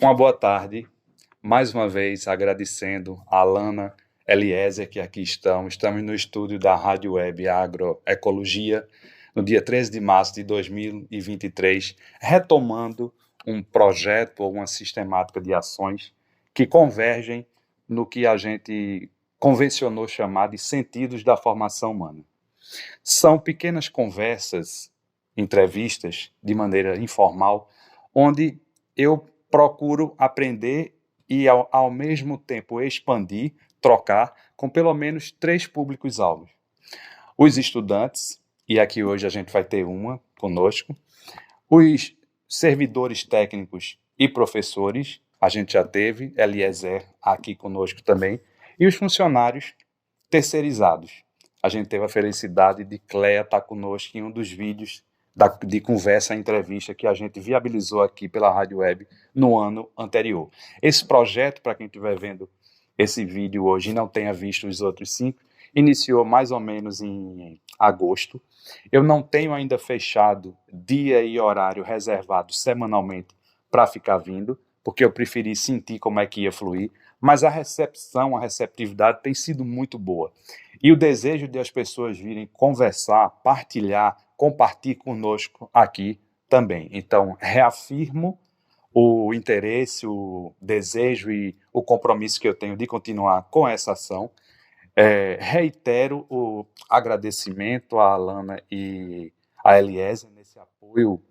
Uma boa tarde, mais uma vez agradecendo a Alana Eliezer, que aqui estamos no estúdio da Rádio Web Agroecologia, no dia 13 de março de 2023, retomando um projeto ou uma sistemática de ações que convergem no que a gente convencionou chamar de sentidos da formação humana. São pequenas conversas, entrevistas, de maneira informal, onde eu procuro aprender e, ao mesmo tempo, expandir, trocar com pelo menos 3 públicos-alvos. Os estudantes, e aqui hoje a gente vai ter uma conosco, os servidores técnicos e professores, a gente já teve, Eliezer aqui conosco também, e os funcionários terceirizados. A gente teve a felicidade de Cléa estar conosco em um dos vídeos de conversa, entrevista que a gente viabilizou aqui pela Rádio Web no ano anterior. Esse projeto, para quem estiver vendo esse vídeo hoje e não tenha visto os outros 5, iniciou mais ou menos em agosto. Eu não tenho ainda fechado dia e horário reservado semanalmente para ficar vindo, porque eu preferi sentir como é que ia fluir, mas a receptividade tem sido muito boa. E o desejo de as pessoas virem conversar, partilhar, compartilhar conosco aqui também. Então, reafirmo o interesse, o desejo e o compromisso que eu tenho de continuar com essa ação. Reitero o agradecimento à Alana e à Eliezer nesse apoio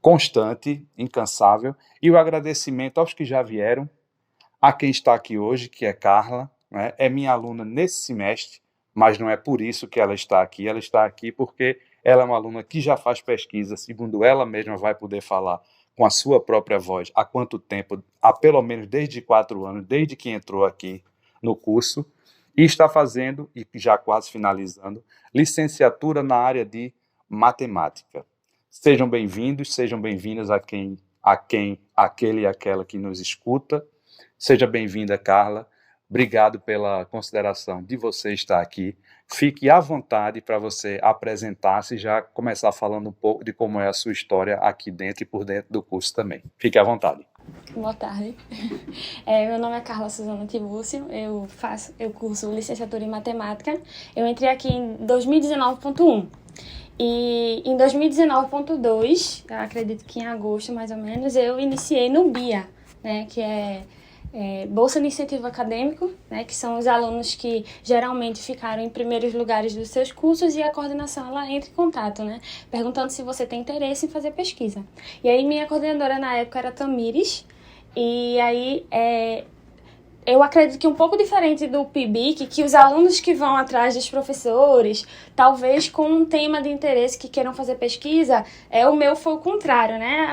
constante, incansável, e o agradecimento aos que já vieram, a quem está aqui hoje, que é Carla, né? É minha aluna nesse semestre, mas não é por isso que ela está aqui porque ela é uma aluna que já faz pesquisa, segundo ela mesma vai poder falar com a sua própria voz, há quanto tempo? Há pelo menos desde 4 anos, desde que entrou aqui no curso, e está fazendo, e já quase finalizando, licenciatura na área de matemática. Sejam bem-vindos, sejam bem-vindas aquele e aquela que nos escuta. Seja bem-vinda, Carla. Obrigado pela consideração de você estar aqui. Fique à vontade para você apresentar-se e já começar falando um pouco de como é a sua história aqui dentro e por dentro do curso também. Fique à vontade. Boa tarde. Meu nome é Carla Suzana Tibúcio, eu curso licenciatura em matemática. Eu entrei aqui em 2019.1 e em 2019.2, acredito que em agosto mais ou menos, eu iniciei no BIA, né, que é Bolsa de Incentivo Acadêmico, né, que são os alunos que geralmente ficaram em primeiros lugares dos seus cursos, e a coordenação ela entra em contato, né, perguntando se você tem interesse em fazer pesquisa. E aí minha coordenadora na época era Tamires, e aí eu acredito que um pouco diferente do PIBIC, que os alunos que vão atrás dos professores, talvez com um tema de interesse que queiram fazer pesquisa, o meu foi o contrário, né?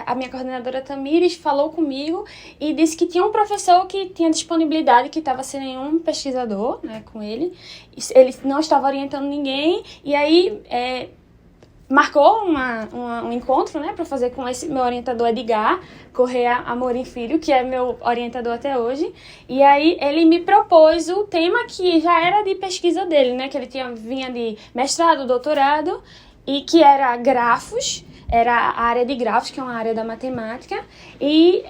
A minha coordenadora Tamires falou comigo e disse que tinha um professor que tinha disponibilidade, que estava sem nenhum pesquisador, né, com ele. Ele não estava orientando ninguém, e aí marcou um encontro, né, para fazer com esse meu orientador Edgar Correia Amorim Filho, que é meu orientador até hoje. E aí ele me propôs o tema que já era de pesquisa dele, né, que ele vinha de mestrado, doutorado, e que era grafos, era a área de grafos, que é uma área da matemática, e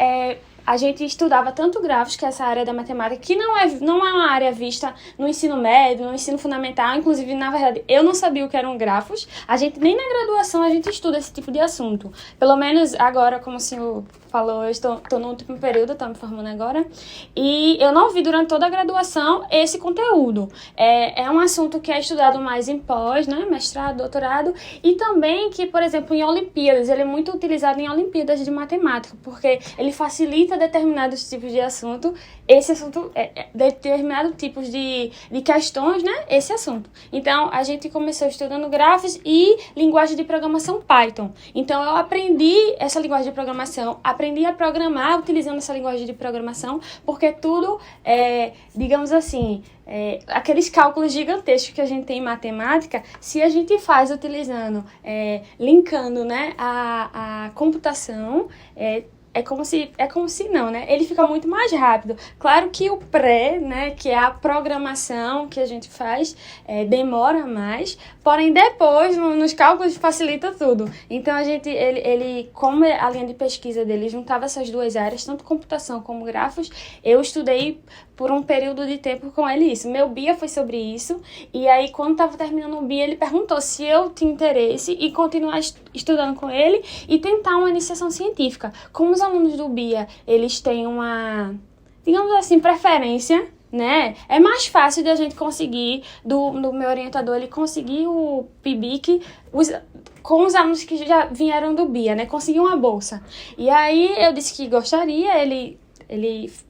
a gente estudava tanto grafos, que é essa área da matemática, que não é uma área vista no ensino médio, no ensino fundamental. Inclusive, na verdade, eu não sabia o que eram grafos. Nem na graduação a gente estuda esse tipo de assunto. Pelo menos agora, como o senhor falou, eu estou no último período, estou me formando agora, e eu não vi durante toda a graduação esse conteúdo. É um assunto que é estudado mais em pós, né, mestrado, doutorado, e também que, por exemplo, em Olimpíadas, ele é muito utilizado em Olimpíadas de matemática, porque ele facilita determinados tipos de assunto, determinados tipos de questões, né, esse assunto. Então, a gente começou estudando grafos e linguagem de programação Python. Então, eu aprendi essa linguagem de programação, aprendi a programar utilizando essa linguagem de programação, porque tudo digamos assim, aqueles cálculos gigantescos que a gente tem em matemática, se a gente faz utilizando, linkando, né, a computação, é como se não, né? Ele fica muito mais rápido. Claro que o pré, né, que é a programação que a gente faz, demora mais, porém depois, nos cálculos, facilita tudo. Então, como a linha de pesquisa dele juntava essas duas áreas, tanto computação como grafos, eu estudei por um período de tempo com ele isso. Meu BIA foi sobre isso, e aí quando estava terminando o BIA, ele perguntou se eu tinha interesse em continuar estudando com ele e tentar uma iniciação científica. Como os alunos do BIA, eles têm uma, digamos assim, preferência, né? É mais fácil de a gente conseguir, do meu orientador, ele conseguir o PIBIC com os alunos que já vieram do BIA, né? Conseguir uma bolsa. E aí eu disse que gostaria, ele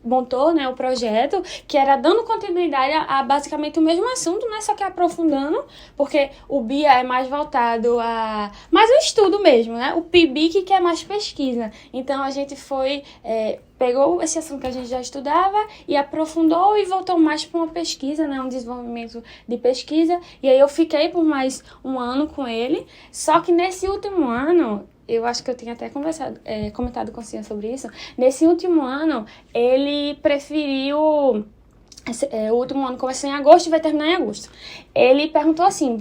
montou, né, o projeto, que era dando continuidade a basicamente o mesmo assunto, né, só que aprofundando, porque o BIA é mais voltado a mais o estudo mesmo, né, o PIBIC que é mais pesquisa. Então a gente pegou esse assunto que a gente já estudava e aprofundou e voltou mais para uma pesquisa, né, um desenvolvimento de pesquisa. E aí eu fiquei por mais um ano com ele, só que nesse último ano, eu acho que eu tinha até comentado com o senhor sobre isso. Nesse último ano, ele preferiu... o último ano começou em agosto e vai terminar em agosto. Ele perguntou assim,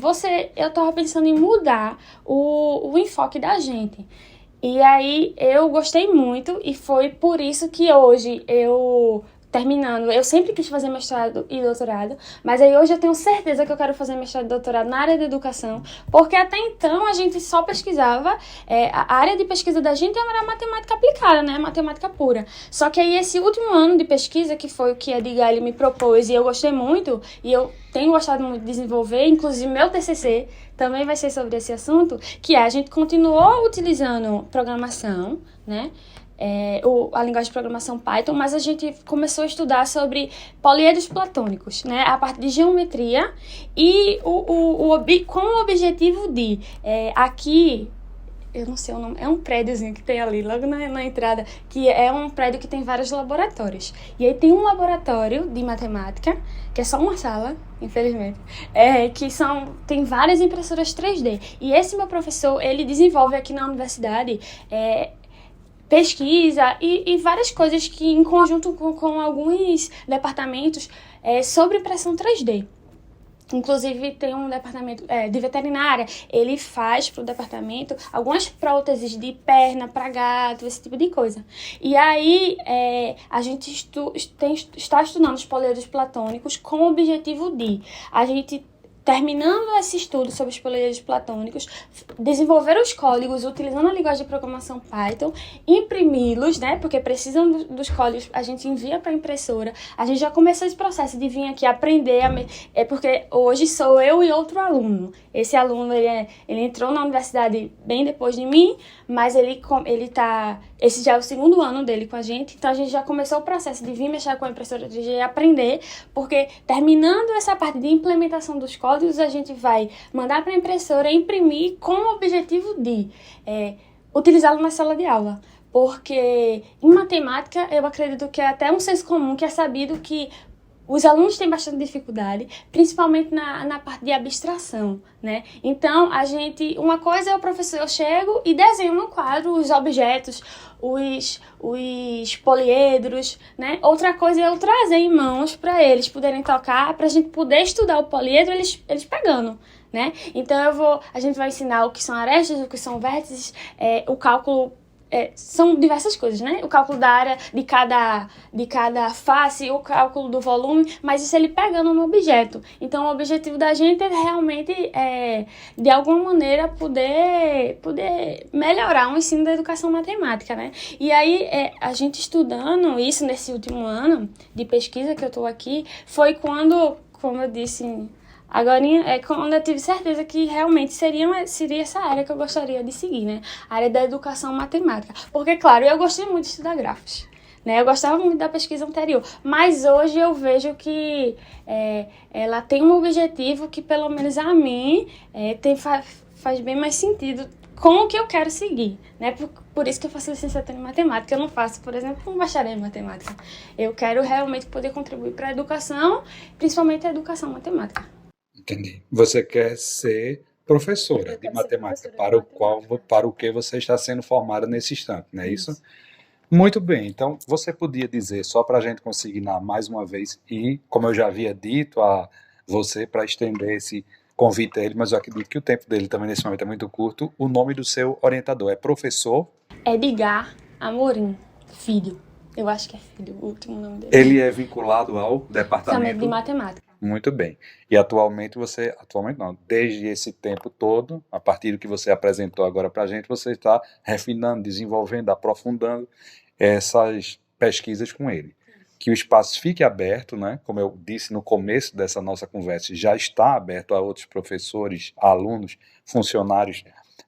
eu tava pensando em mudar o enfoque da gente. E aí eu gostei muito e foi por isso que hoje terminando, eu sempre quis fazer mestrado e doutorado, mas aí hoje eu tenho certeza que eu quero fazer mestrado e doutorado na área da educação, porque até então a gente só pesquisava, a área de pesquisa da gente era matemática aplicada, né, matemática pura. Só que aí esse último ano de pesquisa, que foi o que a Edgar ele me propôs e eu gostei muito, e eu tenho gostado muito de desenvolver, inclusive meu TCC também vai ser sobre esse assunto, que a gente continuou utilizando programação, né, a linguagem de programação Python, mas a gente começou a estudar sobre poliedros platônicos, né, a parte de geometria e com o objetivo de, aqui, eu não sei o nome, é um prédiozinho que tem ali, logo na entrada, que é um prédio que tem vários laboratórios. E aí tem um laboratório de matemática, que é só uma sala, infelizmente, tem várias impressoras 3D. E esse meu professor, ele desenvolve aqui na universidade, pesquisa e várias coisas que, em conjunto com alguns departamentos, sobre impressão 3D. Inclusive, tem um departamento de veterinária, ele faz para o departamento algumas próteses de perna para gato, esse tipo de coisa. E aí, a gente está estudando os poliedros platônicos com o objetivo de a gente, terminando esse estudo sobre os poliedros platônicos, desenvolver os códigos utilizando a linguagem de programação Python, imprimi-los, né, porque precisam dos códigos, a gente envia para a impressora. A gente já começou esse processo de vir aqui aprender, porque hoje sou eu e outro aluno. Esse aluno, ele entrou na universidade bem depois de mim, mas esse já é o segundo ano dele com a gente, então a gente já começou o processo de vir mexer com a impressora 3D e aprender, porque terminando essa parte de implementação dos códigos, a gente vai mandar para a impressora imprimir com o objetivo de utilizá-lo na sala de aula. Porque em matemática, eu acredito que é até um senso comum, que é sabido que os alunos têm bastante dificuldade, principalmente na parte de abstração, né? Então, uma coisa é o professor, eu chego e desenho no quadro os objetos, os poliedros, né? Outra coisa é eu trazer em mãos para eles poderem tocar, para a gente poder estudar o poliedro, eles pegando, né? Então, a gente vai ensinar o que são arestas, o que são vértices, o cálculo. São diversas coisas, né? O cálculo da área de cada face, o cálculo do volume, mas isso ele pegando no objeto. Então, o objetivo da gente é realmente, de alguma maneira, poder melhorar o ensino da educação matemática, né? E aí, a gente estudando isso nesse último ano de pesquisa que eu estou aqui, foi quando, como eu disse... Agora, quando eu tive certeza que realmente seria essa área que eu gostaria de seguir, né? A área da educação matemática. Porque, claro, eu gostei muito de estudar grafos, né? Eu gostava muito da pesquisa anterior. Mas hoje eu vejo que ela tem um objetivo que, pelo menos a mim, faz bem mais sentido com o que eu quero seguir, né? Por isso que eu faço licenciatura em matemática. Eu não faço, por exemplo, um bacharel em matemática. Eu quero realmente poder contribuir para a educação, principalmente a educação matemática. Entendi. Você quer ser professora de matemática, para o que você está sendo formada nesse instante, não é isso? Muito bem, então você podia dizer, só para a gente consignar mais uma vez, e como eu já havia dito a você, para estender esse convite a ele, mas eu acredito que o tempo dele também nesse momento é muito curto, o nome do seu orientador é professor? Edgar Amorim, filho. Eu acho que é filho, o último nome dele. Ele é vinculado ao Departamento de departamento? matemática. Muito bem. E atualmente atualmente não, desde esse tempo todo, a partir do que você apresentou agora para a gente, você está refinando, desenvolvendo, aprofundando essas pesquisas com ele. Que o espaço fique aberto, né? Como eu disse no começo dessa nossa conversa, já está aberto a outros professores, alunos, funcionários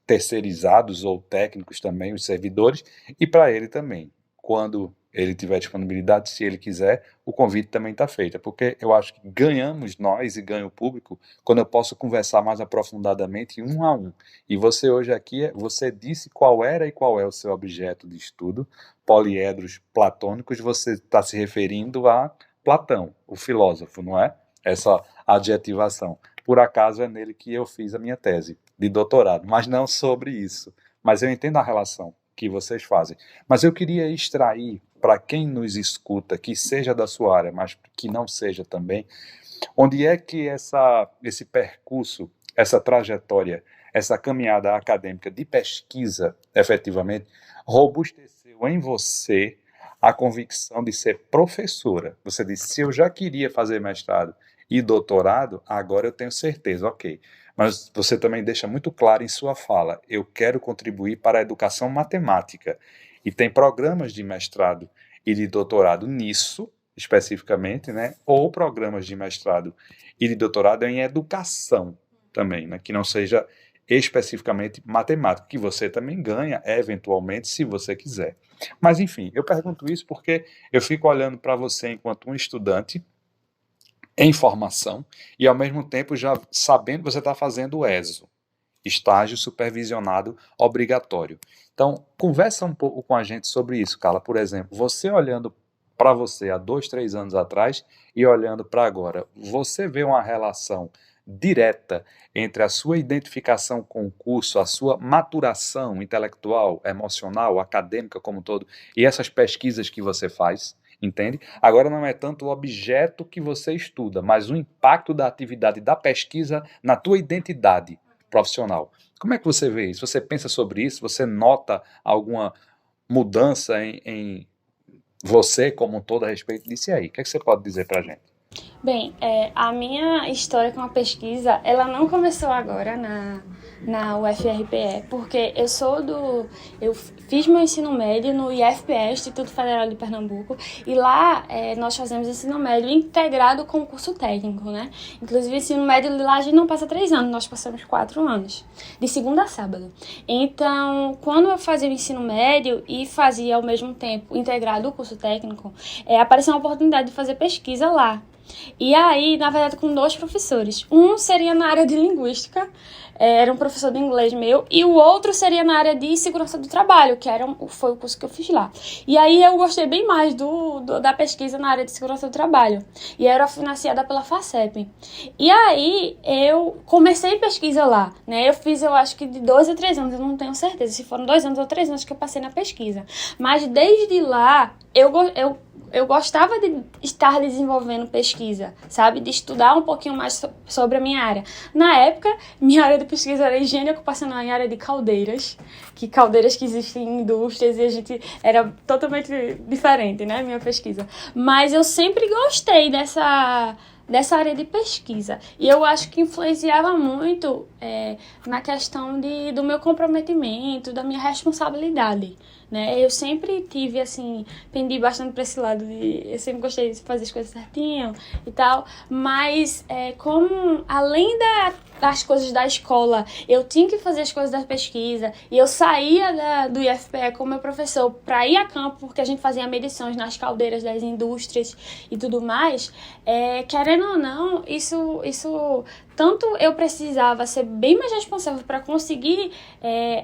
terceirizados ou técnicos também, os servidores, e para ele também. Quando ele tiver disponibilidade, se ele quiser, o convite também está feito, porque eu acho que ganhamos nós e ganha o público quando eu posso conversar mais aprofundadamente um a um. E você hoje aqui, você disse qual era e qual é o seu objeto de estudo, poliedros platônicos, você está se referindo a Platão, o filósofo, não é? Essa adjetivação. Por acaso é nele que eu fiz a minha tese de doutorado, mas não sobre isso. Mas eu entendo a relação que vocês fazem. Mas eu queria extrair para quem nos escuta, que seja da sua área, mas que não seja também, onde é que esse percurso, essa trajetória, essa caminhada acadêmica de pesquisa, efetivamente, robusteceu em você a convicção de ser professora. Você disse, se eu já queria fazer mestrado e doutorado, agora eu tenho certeza, ok. Mas você também deixa muito claro em sua fala, eu quero contribuir para a educação matemática. E tem programas de mestrado e de doutorado nisso, especificamente, né? Ou programas de mestrado e de doutorado em educação também, né? Que não seja especificamente matemática, que você também ganha, eventualmente, se você quiser. Mas, enfim, eu pergunto isso porque eu fico olhando para você enquanto um estudante em formação e, ao mesmo tempo, já sabendo que você está fazendo o ESO, estágio supervisionado obrigatório. Então, conversa um pouco com a gente sobre isso, Carla. Por exemplo, você olhando para você há 2, 3 anos atrás e olhando para agora, você vê uma relação direta entre a sua identificação com o curso, a sua maturação intelectual, emocional, acadêmica como um todo, e essas pesquisas que você faz, entende? Agora não é tanto o objeto que você estuda, mas o impacto da atividade da pesquisa na tua identidade profissional. Como é que você vê isso? Você pensa sobre isso? Você nota alguma mudança em você como um todo a respeito disso? E aí? O que é que você pode dizer para a gente? Bem, a minha história com a pesquisa, ela não começou agora na UFRPE, porque eu fiz meu ensino médio no IFPE, Instituto Federal de Pernambuco, e lá nós fazemos ensino médio integrado com o curso técnico, né? Inclusive, o ensino médio lá a gente não passa 3 anos, nós passamos 4 anos, de segunda a sábado. Então, quando eu fazia o ensino médio e fazia ao mesmo tempo integrado o curso técnico, apareceu uma oportunidade de fazer pesquisa lá. E aí, na verdade, com 2 professores. Um seria na área de linguística, era um professor de inglês meu, e o outro seria na área de segurança do trabalho, que foi o curso que eu fiz lá. E aí eu gostei bem mais da pesquisa na área de segurança do trabalho. E era financiada pela FACEP. E aí eu comecei pesquisa lá, né? Eu fiz, eu acho que de 2 a 3 anos, eu não tenho certeza se foram 2 anos ou 3 anos que eu passei na pesquisa. Mas desde lá, eu gostava de estar desenvolvendo pesquisa, sabe? De estudar um pouquinho mais sobre a minha área. Na época, minha área de pesquisa era higiene ocupacional em área de caldeiras que existem em indústrias, e a gente era totalmente diferente, né? Minha pesquisa. Mas eu sempre gostei dessa área de pesquisa. E eu acho que influenciava muito na questão do meu comprometimento, da minha responsabilidade, né? Eu sempre tive, assim, pendi bastante para esse lado eu sempre gostei de fazer as coisas certinho e tal, mas como, além das coisas da escola, eu tinha que fazer as coisas da pesquisa, e eu saía do IFPE com meu professor para ir a campo, porque a gente fazia medições nas caldeiras das indústrias e tudo mais, querendo ou não, isso tanto eu precisava ser bem mais responsável para conseguir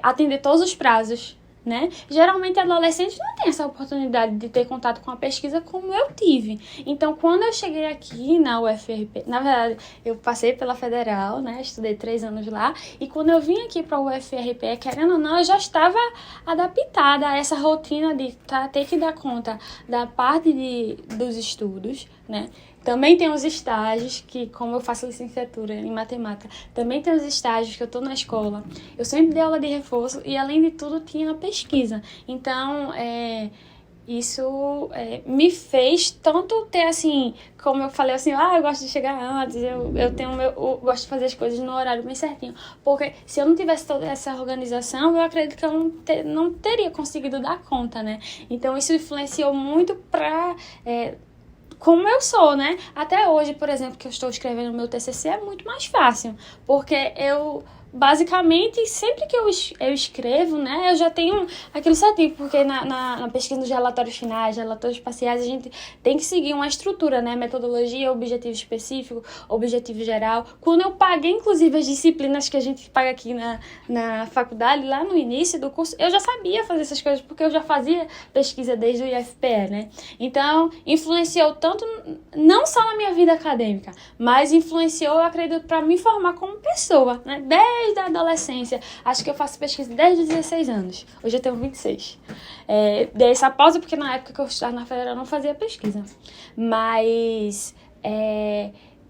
atender todos os prazos, né? Geralmente adolescentes não têm essa oportunidade de ter contato com a pesquisa como eu tive. Então, quando eu cheguei aqui na UFRP, na verdade, eu passei pela Federal, né? Estudei 3 anos lá, e quando eu vim aqui para a UFRP, querendo ou não, eu já estava adaptada a essa rotina de ter que dar conta da parte dos estudos, né? Também tem os estágios, que como eu faço licenciatura em matemática, também tem os estágios que eu estou na escola. Eu sempre dei aula de reforço e, além de tudo, tinha a pesquisa. Então, isso me fez tanto ter, assim, como eu falei, assim, eu gosto de chegar antes, eu gosto de fazer as coisas no horário bem certinho. Porque se eu não tivesse toda essa organização, eu acredito que eu não teria conseguido dar conta, né? Então, isso influenciou muito para... como eu sou, né? Até hoje, por exemplo, que eu estou escrevendo o meu TCC, é muito mais fácil, porque eu, basicamente, sempre que eu escrevo, né, eu já tenho aquilo certinho, porque na pesquisa dos relatórios finais, relatórios parciais, a gente tem que seguir uma estrutura, né? Metodologia, objetivo específico, objetivo geral. Quando eu paguei, inclusive, as disciplinas que a gente paga aqui na faculdade, lá no início do curso, eu já sabia fazer essas coisas, porque eu já fazia pesquisa desde o IFPE, né? Então, influenciou tanto, não só na minha vida acadêmica, mas influenciou, eu acredito, para me formar como pessoa, né? Desde a adolescência. Acho que eu faço pesquisa desde os 16 anos. Hoje eu tenho 26. Dei essa pausa porque na época que eu estava na Federal eu não fazia pesquisa. Mas...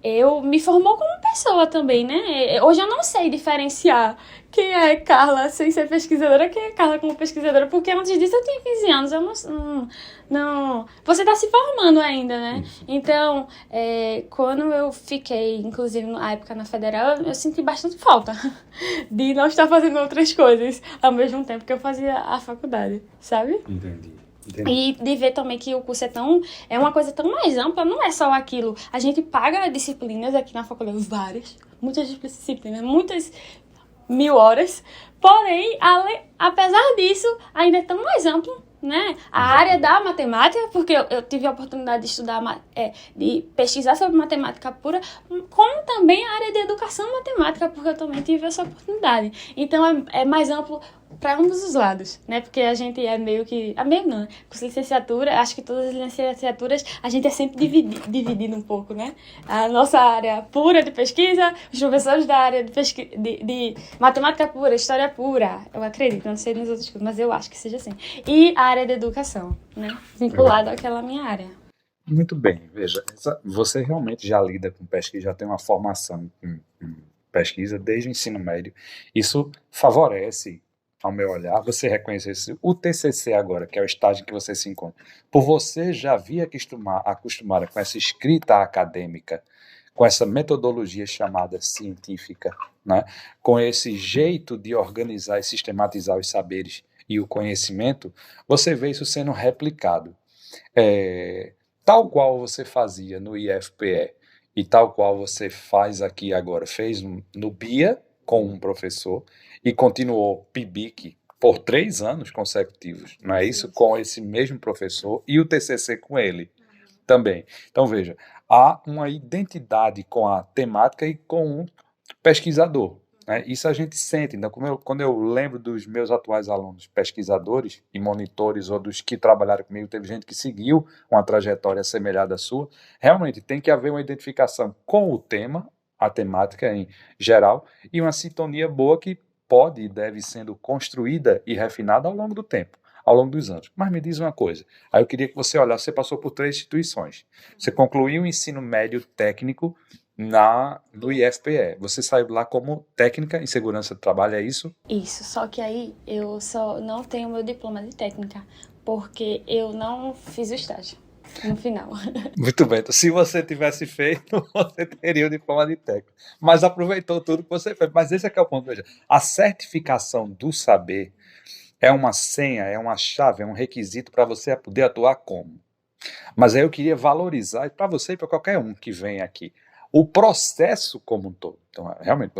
eu me formou como pessoa também, né? Hoje eu não sei diferenciar quem é Carla sem ser pesquisadora, quem é Carla como pesquisadora, porque antes disso eu tinha 15 anos, eu não... Você está se formando ainda, né? Então, quando eu fiquei, inclusive na época na Federal, eu senti bastante falta de não estar fazendo outras coisas ao mesmo tempo que eu fazia a faculdade, sabe? Entendi. E de ver também que o curso é uma coisa tão mais ampla, não é só aquilo. A gente paga disciplinas aqui na faculdade, muitas disciplinas, muitas 1000 horas. Porém, apesar disso, ainda é tão mais amplo, né? A área da matemática, porque eu tive a oportunidade de estudar, de pesquisar sobre matemática pura, como também a área de educação matemática, porque eu também tive essa oportunidade. Então, é mais amplo para ambos os lados, né? Porque a gente é meio que... meio não, né? Com licenciatura, acho que todas as licenciaturas, a gente é sempre dividido um pouco, né? A nossa área pura de pesquisa, os professores da área de matemática pura, história pura, eu acredito, não sei nos outros cursos, mas eu acho que seja assim. E a área de educação, né? Vinculada àquela minha área. Muito bem, veja, você realmente já lida com pesquisa, já tem uma formação em pesquisa desde o ensino médio. Isso favorece, ao meu olhar, você reconhecer o TCC agora, que é o estágio que você se encontra. Por você já vir acostumada com essa escrita acadêmica, com essa metodologia chamada científica, né? Com esse jeito de organizar e sistematizar os saberes e o conhecimento, você vê isso sendo replicado. Tal qual você fazia no IFPE e tal qual você faz aqui agora, fez no BIA com um professor e continuou PIBIC por 3 anos consecutivos, não é isso? Com esse mesmo professor e o TCC com ele também. Então, veja, há uma identidade com a temática e com o pesquisador. Isso a gente sente. Então, quando eu lembro dos meus atuais alunos pesquisadores e monitores, ou dos que trabalharam comigo, teve gente que seguiu uma trajetória semelhante à sua, realmente tem que haver uma identificação com o tema, a temática em geral, e uma sintonia boa que pode e deve sendo construída e refinada ao longo do tempo, ao longo dos anos. Mas me diz uma coisa, aí eu queria que você olhasse, você passou por 3 instituições, você concluiu o ensino médio técnico do IFPE. Você saiu lá como técnica em segurança do trabalho, é isso? Isso, só que aí eu só não tenho meu diploma de técnica, porque eu não fiz o estágio no final. Muito bem, então, se você tivesse feito, você teria o diploma de técnico. Mas aproveitou tudo que você fez. Mas esse é que é o ponto. Veja, a certificação do saber é uma senha, é uma chave, é um requisito para você poder atuar como. Mas aí eu queria valorizar, para você e para qualquer um que vem aqui, o processo como um todo. Então, realmente,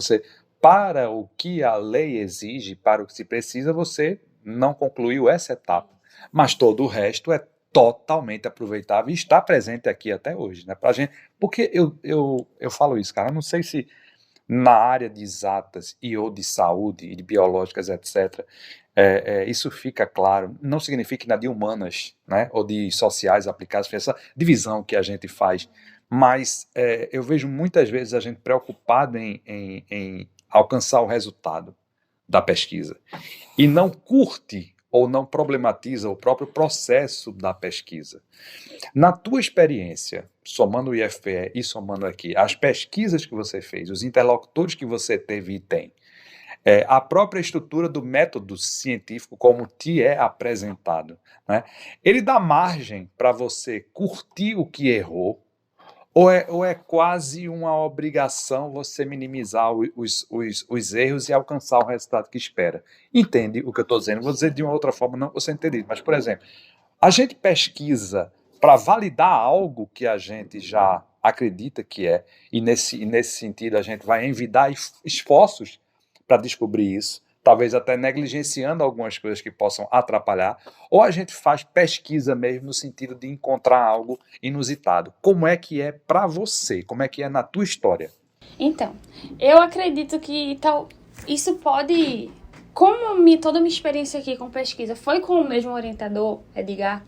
para o que a lei exige, para o que se precisa, você não concluiu essa etapa. Mas todo o resto é totalmente aproveitável e está presente aqui até hoje, né? Pra gente, porque eu falo isso, cara, eu não sei se na área de exatas ou de saúde e de biológicas, etc., Isso fica claro. Não significa que na de humanas, né, ou de sociais aplicadas, essa divisão que a gente faz, mas eu vejo muitas vezes a gente preocupado em alcançar o resultado da pesquisa e não curte ou não problematiza o próprio processo da pesquisa. Na tua experiência, somando o IFPE e somando aqui, as pesquisas que você fez, os interlocutores que você teve e tem, a própria estrutura do método científico como te é apresentado, né? Ele dá margem para você curtir o que errou, ou é quase uma obrigação você minimizar os erros e alcançar o resultado que espera? Entende o que eu estou dizendo? Vou dizer de uma outra forma, não você entender. Mas, por exemplo, a gente pesquisa para validar algo que a gente já acredita que é, e nesse sentido a gente vai envidar esforços para descobrir isso, talvez até negligenciando algumas coisas que possam atrapalhar, ou a gente faz pesquisa mesmo no sentido de encontrar algo inusitado. Como é que é para você? Como é que é na tua história? Então, eu acredito que isso pode... Como toda a minha experiência aqui com pesquisa foi com o mesmo orientador, Edgar,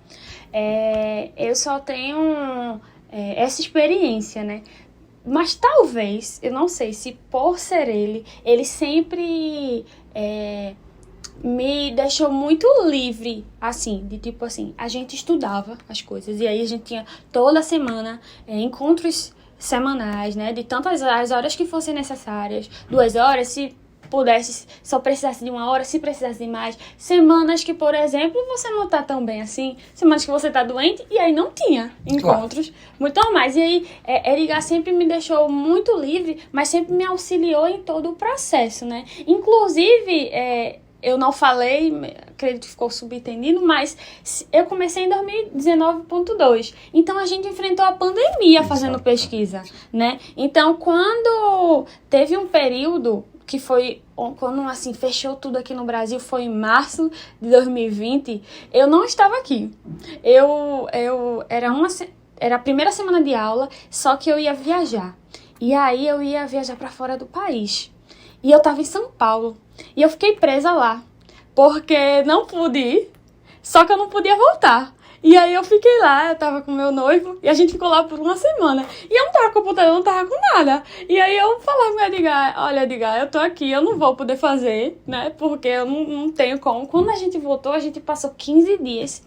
eu só tenho essa experiência, né? Mas talvez, eu não sei se por ser ele sempre me deixou muito livre, assim, de tipo assim, a gente estudava as coisas, e aí a gente tinha toda semana encontros semanais, né, de tantas as horas que fossem necessárias, 2 horas, se pudesse, só precisasse de 1 hora, se precisasse de mais. Semanas que, por exemplo, você não tá tão bem assim, semanas que você tá doente, e aí não tinha encontros muito normais. E aí, Edgar sempre me deixou muito livre, mas sempre me auxiliou em todo o processo, né? Inclusive, eu não falei, acredito que ficou subentendido, mas eu comecei em 2019.2. Então, a gente enfrentou a pandemia fazendo pesquisa, né? Então, quando teve um período que foi quando assim fechou tudo aqui no Brasil, foi em março de 2020, eu não estava aqui. Era a primeira semana de aula, só que eu ia viajar. E aí eu ia viajar para fora do país. E eu estava em São Paulo. E eu fiquei presa lá, porque não pude ir, só que eu não podia voltar. E aí eu fiquei lá, eu tava com meu noivo, e a gente ficou lá por 1 semana. E eu não tava com computador, eu não tava com nada. E aí eu falava com o Edgar, olha, Edgar, eu tô aqui, eu não vou poder fazer, né, porque eu não tenho como. Quando a gente voltou, a gente passou 15 dias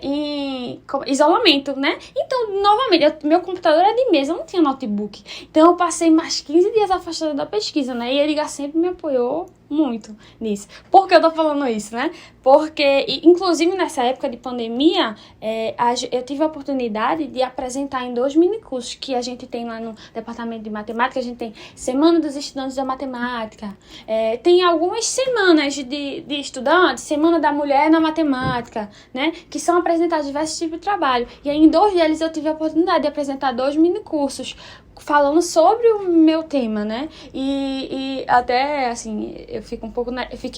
em isolamento, né? Então, novamente, meu computador era de mesa, eu não tinha notebook. Então eu passei mais 15 dias afastada da pesquisa, né? E Edgar sempre me apoiou muito nisso. Por que eu tô falando isso, né? Porque, inclusive nessa época de pandemia, eu tive a oportunidade de apresentar em 2 minicursos que a gente tem lá no departamento de matemática. A gente tem Semana dos Estudantes da Matemática, tem algumas semanas de estudantes, Semana da Mulher na Matemática, né? Que são apresentados diversos tipos de trabalho. E aí, em 2 deles, eu tive a oportunidade de apresentar 2 minicursos falando sobre o meu tema, né? E até, assim, eu fiquei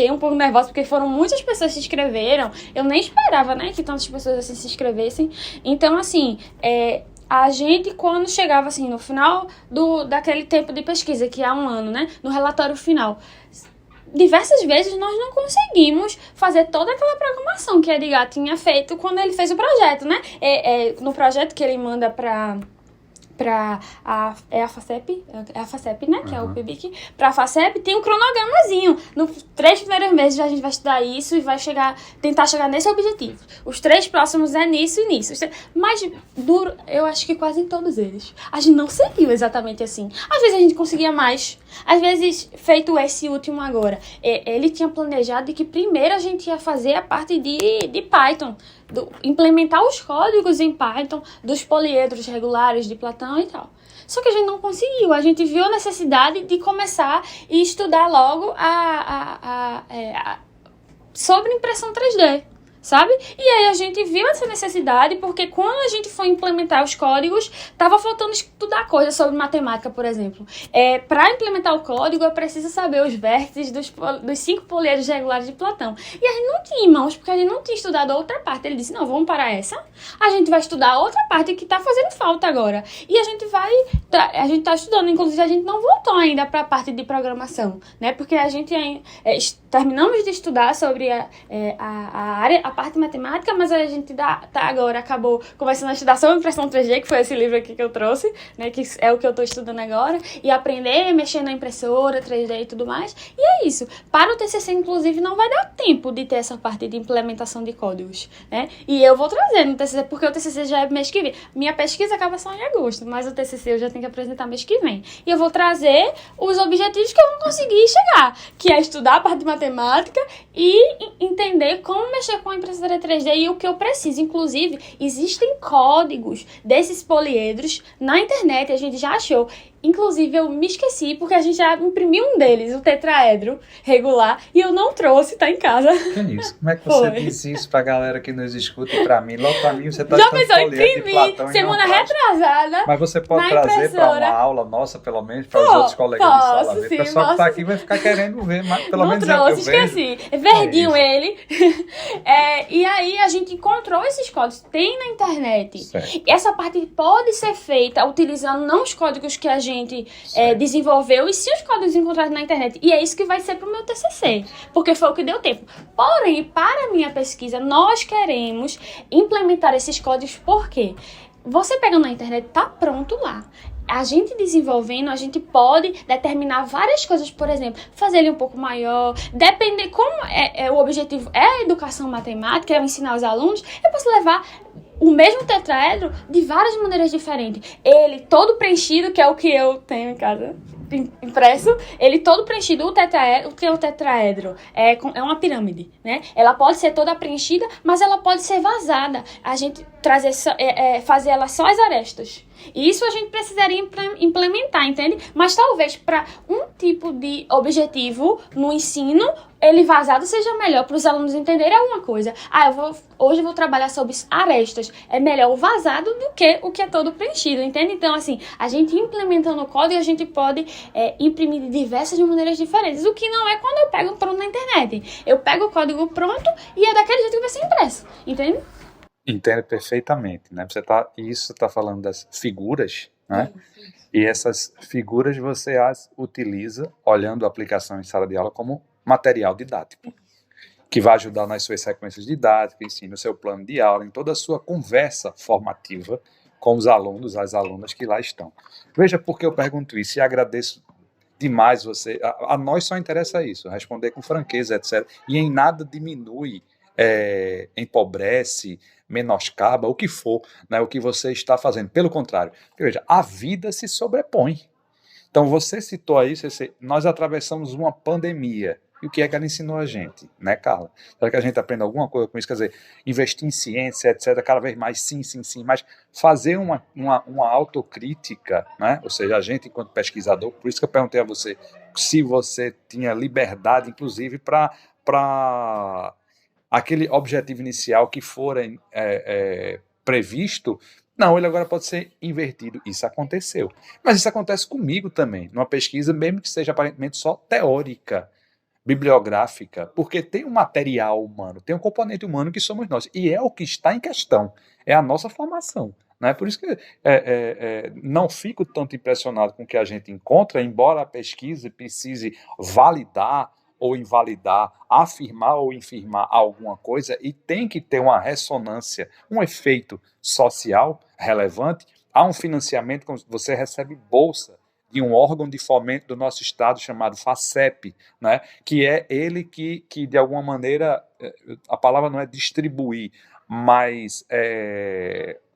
um pouco nervosa, porque foram muitas pessoas que se inscreveram. Eu nem esperava, né, que tantas pessoas assim se inscrevessem. Então, assim, a gente, quando chegava, assim, no final daquele tempo de pesquisa, que é 1 ano, né, no relatório final, diversas vezes nós não conseguimos fazer toda aquela programação que Edgar tinha feito quando ele fez o projeto, né? No projeto que ele manda para a FACEP, né, que é o PIBIC, para a FACEP tem um cronogramazinho. Nos 3 primeiros meses a gente vai estudar isso e vai tentar chegar nesse objetivo. Os 3 próximos é nisso e nisso. Mas eu acho que quase em todos eles. A gente não seguiu exatamente assim. Às vezes a gente conseguia mais. Às vezes, feito esse último agora, ele tinha planejado de que primeiro a gente ia fazer a parte de Python, implementar os códigos em Python dos poliedros regulares de Platão e tal. Só que a gente não conseguiu. A gente viu a necessidade de começar e estudar logo sobre impressão 3D. sabe? E aí a gente viu essa necessidade porque quando a gente foi implementar os códigos, tava faltando estudar coisas sobre matemática, por exemplo. Para implementar o código, eu preciso saber os vértices dos 5 poliedros regulares de Platão. E a gente não tinha, irmãos, porque a gente não tinha estudado a outra parte. Ele disse, não, vamos parar essa. A gente vai estudar a outra parte que tá fazendo falta agora. E a gente tá estudando, inclusive a gente não voltou ainda para a parte de programação, né? Porque a gente terminamos de estudar sobre a parte matemática, mas a gente agora acabou começando a estudar sobre impressão 3D, que foi esse livro aqui que eu trouxe, né, que é o que eu estou estudando agora, e aprender a mexer na impressora 3D e tudo mais. E é isso. Para o TCC, inclusive, não vai dar tempo de ter essa parte de implementação de códigos, né? E eu vou trazer no TCC, porque o TCC já é mês que vem. Minha pesquisa acaba só em agosto, mas o TCC eu já tenho que apresentar mês que vem. E eu vou trazer os objetivos que eu não consegui chegar, que é estudar a parte de matemática e entender como mexer com a impressora 3D e o que eu preciso. Inclusive, existem códigos desses poliedros na internet, a gente já achou. Inclusive, eu me esqueci, porque a gente já imprimiu um deles, o tetraedro regular, e eu não trouxe, tá em casa. Que é isso? Como é que você diz isso pra galera que nos escuta e pra mim? Logo pra mim, você tá já pensou, imprimi semana retrasada. Mas você pode trazer pra uma aula nossa, pelo menos, para os outros colegas de sala ver. O pessoal que tá aqui vai ficar querendo ver, mas pelo menos trouxe, eu esqueci. É verdinho ele. E aí, a gente encontrou esses códigos, tem na internet. Certo. Essa parte pode ser feita utilizando não os códigos que a gente desenvolveu, e sim os códigos encontrados na internet. E é isso que vai ser pro meu TCC, porque foi o que deu tempo. Porém, para a minha pesquisa, nós queremos implementar esses códigos, porque você pegando na internet, tá pronto lá. A gente desenvolvendo, a gente pode determinar várias coisas, por exemplo, fazer ele um pouco maior, depender como o objetivo é a educação matemática, é ensinar os alunos, eu posso levar o mesmo tetraedro de várias maneiras diferentes. Ele todo preenchido, que é o que eu tenho em casa impresso, ele todo preenchido, o que é o tetraedro? É uma pirâmide, né? Ela pode ser toda preenchida, mas ela pode ser vazada. A gente fazer ela só as arestas. E isso a gente precisaria implementar, entende? Mas talvez para um tipo de objetivo no ensino, ele vazado seja melhor para os alunos entenderem alguma coisa. Hoje eu vou trabalhar sobre arestas. É melhor o vazado do que o que é todo preenchido, entende? Então, assim, a gente implementando o código, a gente pode imprimir de diversas maneiras diferentes. O que não é quando eu pego pronto na internet. Eu pego o código pronto e é daquele jeito que vai ser impresso, entende? Entendo perfeitamente, né? Você tá falando das figuras, né? E essas figuras você as utiliza olhando a aplicação em sala de aula como material didático, que vai ajudar nas suas sequências didáticas, no seu plano de aula, em toda a sua conversa formativa com os alunos, as alunas que lá estão. Veja por que eu pergunto isso e agradeço demais você. A nós só interessa isso, responder com franqueza, etc. E em nada diminui, empobrece, menoscaba, o que for, né, o que você está fazendo. Pelo contrário, veja, a vida se sobrepõe. Então, você citou aí, nós atravessamos uma pandemia. E o que é que ela ensinou a gente, né, Carla? Será que a gente aprende alguma coisa com isso? Quer dizer, investir em ciência, etc., cada vez mais sim, mas fazer uma autocrítica, né? Ou seja, a gente, enquanto pesquisador, por isso que eu perguntei a você se você tinha liberdade, inclusive, para aquele objetivo inicial que for previsto. Não, ele agora pode ser invertido. Isso aconteceu. Mas isso acontece comigo também, numa pesquisa, mesmo que seja aparentemente só teórica, bibliográfica, porque tem um material humano, tem um componente humano que somos nós, e é o que está em questão, é a nossa formação. Né? Por isso que não fico tanto impressionado com o que a gente encontra, embora a pesquisa precise validar ou invalidar, afirmar ou infirmar alguma coisa, e tem que ter uma ressonância, um efeito social relevante. Há um financiamento, como você recebe bolsa de um órgão de fomento do nosso estado chamado FACEP, né, que é ele que de alguma maneira, a palavra não é distribuir, mas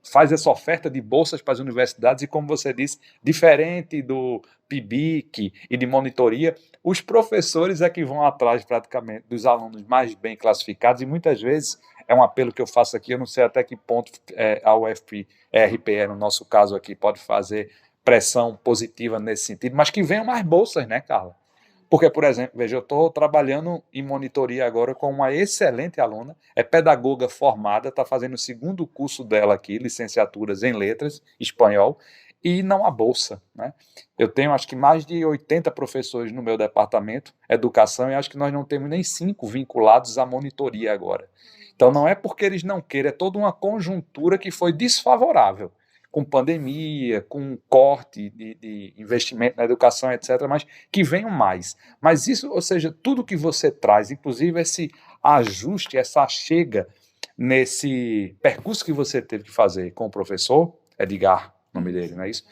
faz essa oferta de bolsas para as universidades e, como você disse, diferente do PIBIC e de monitoria, os professores é que vão atrás praticamente dos alunos mais bem classificados, e muitas vezes é um apelo que eu faço aqui, eu não sei até que ponto a UFRPE, no nosso caso aqui, pode fazer pressão positiva nesse sentido, mas que venham mais bolsas, né, Carla? Porque, por exemplo, veja, eu estou trabalhando em monitoria agora com uma excelente aluna, é pedagoga formada, está fazendo o segundo curso dela aqui, licenciaturas em letras, espanhol, e não há bolsa, né? Eu tenho, acho que mais de 80 professores no meu departamento, educação, e acho que nós não temos nem 5 vinculados à monitoria agora. Então, não é porque eles não queiram, é toda uma conjuntura que foi desfavorável, com pandemia, com corte de investimento na educação, etc., mas que venham mais. Mas isso, ou seja, tudo que você traz, inclusive esse ajuste, essa chega nesse percurso que você teve que fazer com o professor, Edgar, o nome dele, não é isso?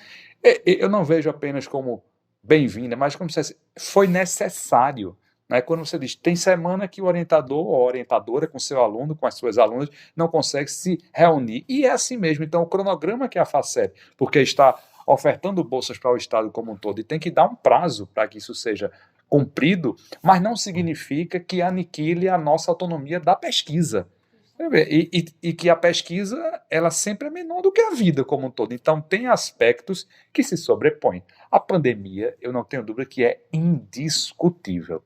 Eu não vejo apenas como bem-vinda, mas como se foi necessário. Né? Quando você diz, tem semana que o orientador ou orientadora com seu aluno, com as suas alunas, não consegue se reunir. E é assim mesmo. Então, o cronograma que a FACEP, porque está ofertando bolsas para o Estado como um todo, e tem que dar um prazo para que isso seja cumprido, mas não significa que aniquile a nossa autonomia da pesquisa. E que a pesquisa, ela sempre é menor do que a vida como um todo. Então, tem aspectos que se sobrepõem. A pandemia, eu não tenho dúvida que é indiscutível.